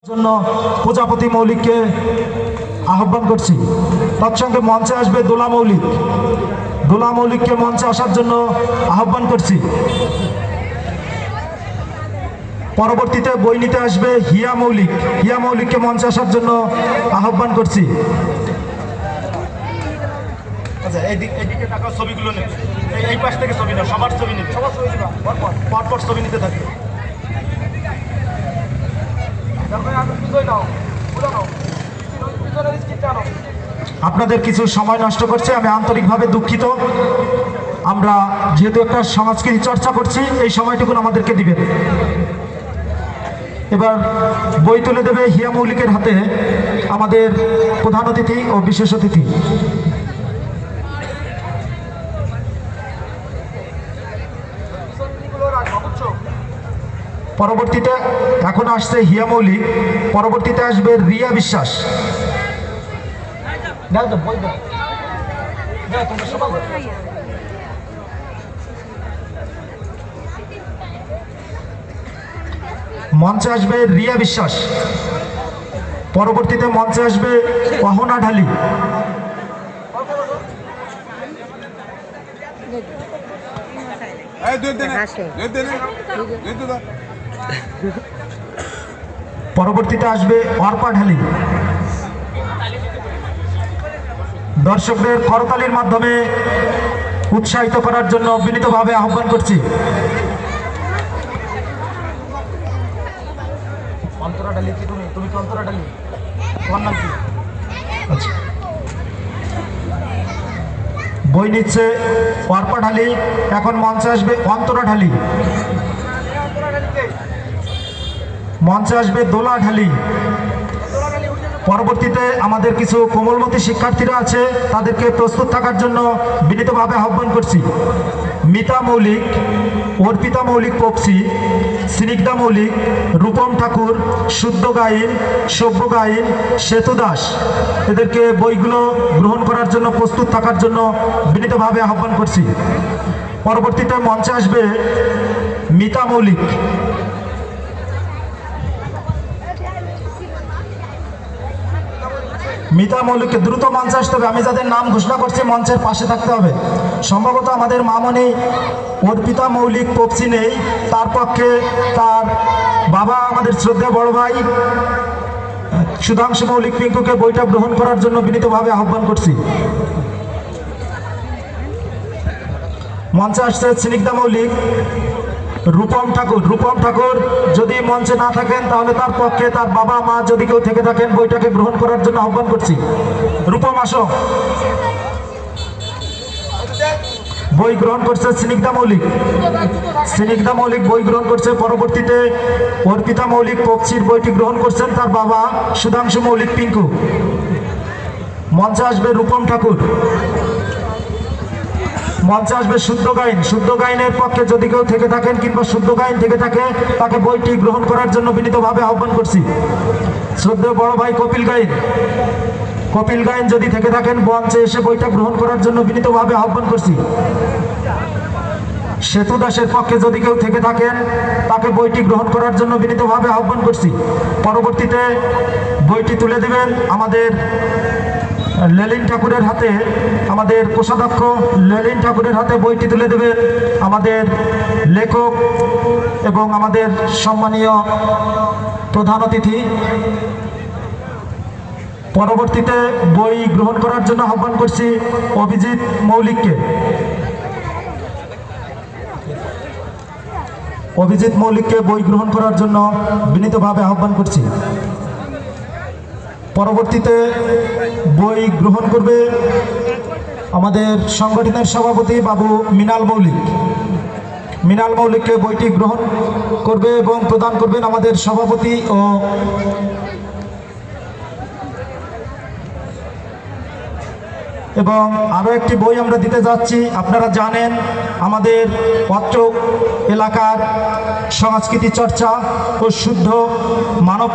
জন্য প্রজাপতি মৌলিককে আহ্বান করছি। তৎসঙ্গে মঞ্চে আসবে দোলা মৌলিক। দোলা মৌলিককে মঞ্চে আসার জন্য আহ্বান করছি। পরবর্তীতে বই নিতে আসবে হিয়া মৌলিক। হিয়া মৌলিককে মঞ্চে আসার জন্য আহ্বান করছি। আচ্ছা, এইদিকে টাকা ছবিগুলো নেবে, এই পাশ থেকে ছবি না, সবার ছবি নেবে, সবার ছবি নেবে, পরপর ছবি নিতে থাকবে। আপনাদের কিছু সময় নষ্ট করছে, আমি আন্তরিকভাবে দুঃখিত। আমরা যেহেতু একটা সংস্কৃতি চর্চা করছি, এই সময়টুকু আমাদেরকে দিবেন। এবার বই তুলে দেবে হিয়া মৌলিকের হাতে আমাদের প্রধান অতিথি ও বিশেষ অতিথি। পরবর্তীতে এখন আসছে হিয়া মৌলিক, পরবর্তীতে আসবে রিয়া বিশ্বাস। মঞ্চে আসবে রিয়া বিশ্বাস, পরবর্তীতে মঞ্চে আসবে অহনা ঢালি। পরবর্তীতে আসবে অর্পা ঢালি। দর্শকদের করতালির মাধ্যমে উৎসাহিত করার জন্য বিনীতভাবে আহ্বান করছি। অন্তরা ঢালি কি তুমি? তুমি কি অন্তরা ঢালি? তোমার নাম কি? আচ্ছা, বই নিচ্ছে অর্পা ঢালি। এখন মঞ্চে আসবে অন্তরা ঢালি, মঞ্চে আসবে দোলা ঢালি। পরবর্তীতে আমাদের কিছু কোমলমতি শিক্ষার্থীরা আছে, তাদেরকে প্রস্তুত থাকার জন্য বিনীতভাবে আহ্বান করছি। মিতা মৌলিক, অর্পিতা মৌলিক পপসি, স্নিগ্ধা মৌলিক, রূপম ঠাকুর, শুদ্ধ গাইন, সভ্য গাইন, সেতু দাস, এদেরকে বইগুলো গ্রহণ করার জন্য প্রস্তুত থাকার জন্য বিনীতভাবে আহ্বান করছি। পরবর্তীতে মঞ্চে আসবে মিতা মৌলিক। মিতা মৌলিককে দ্রুত মঞ্চে আসতে হবে। আমি যাদের নাম ঘোষণা করছি মঞ্চের পাশে থাকতে হবে। সম্ভবত আমাদের মামনি অর্পিতা মৌলিক পপসি নেই, তার পক্ষে তার বাবা আমাদের শ্রদ্ধেয় বড় ভাই সুধাংশু মৌলিক পিঙ্কুকে বইটা গ্রহণ করার জন্য বিনীতভাবে আহ্বান করছি। মঞ্চে আসছে স্নিগ্ধা মৌলিক, রূপম ঠাকুর। রূপম ঠাকুর যদি মঞ্চে না থাকেন তাহলে তার পক্ষে তার বাবা মা যদি কেউ থেকে থাকেন বইটাকে গ্রহণ করার জন্য আহ্বান করছি। রূপম আসো। বই গ্রহণ করছে স্নিগ্ধা মৌলিক। স্নিগ্ধা মৌলিক বই গ্রহণ করছে। পরবর্তীতে অর্পিতা মৌলিক পক্ষীর বইটি গ্রহণ করছেন তার বাবা সুধাংশু মৌলিক পিঙ্কু। মঞ্চে আসবে রূপম ঠাকুর। মঞ্চে আসবে শুদ্ধ গাইন। শুদ্ধ গাইনের পক্ষে যদি কেউ থেকে থাকেন কিংবা শুদ্ধ গাইন থেকে থাকে তাকে বইটি গ্রহণ করার জন্য বিনীতভাবে আহ্বান করছি। শ্রদ্ধেয় বড় ভাই কপিল গাইন। কপিল গাইন যদি থেকে থাকেন মঞ্চে এসে বইটা গ্রহণ করার জন্য বিনীতভাবে আহ্বান করছি। সেতু দাসের পক্ষে যদি কেউ থেকে থাকেন তাকে বইটি গ্রহণ করার জন্য বিনীতভাবে আহ্বান করছি। পরবর্তীতে বইটি তুলে দেবেন আমাদের লেলিন ঠাকুরের হাতে, আমাদের কোষাধ্যক্ষ লেলিন ঠাকুরের হাতে বইটি তুলে দেবেন আমাদের লেখক এবং আমাদের সম্মানীয় প্রধান অতিথি। পরবর্তীতে বই গ্রহণ করার জন্য আহ্বান করছি অভিজিৎ মৌলিককে। অভিজিৎ মৌলিককে বই গ্রহণ করার জন্য বিনীতভাবে আহ্বান করছি। পরবর্তীতে বই গ্রহণ করবে আমাদের সংগঠনের সভাপতি বাবু মিনাল মৌলিক। মিনাল মৌলিককে বইটি গ্রহণ করবে এবং প্রদান করবেন আমাদের সভাপতি এবং আরও একটি বই আমরা দিতে যাচ্ছি। আপনারা জানেন আমাদের অত্র এলাকার সংস্কৃতি চর্চা ও শুদ্ধ মানব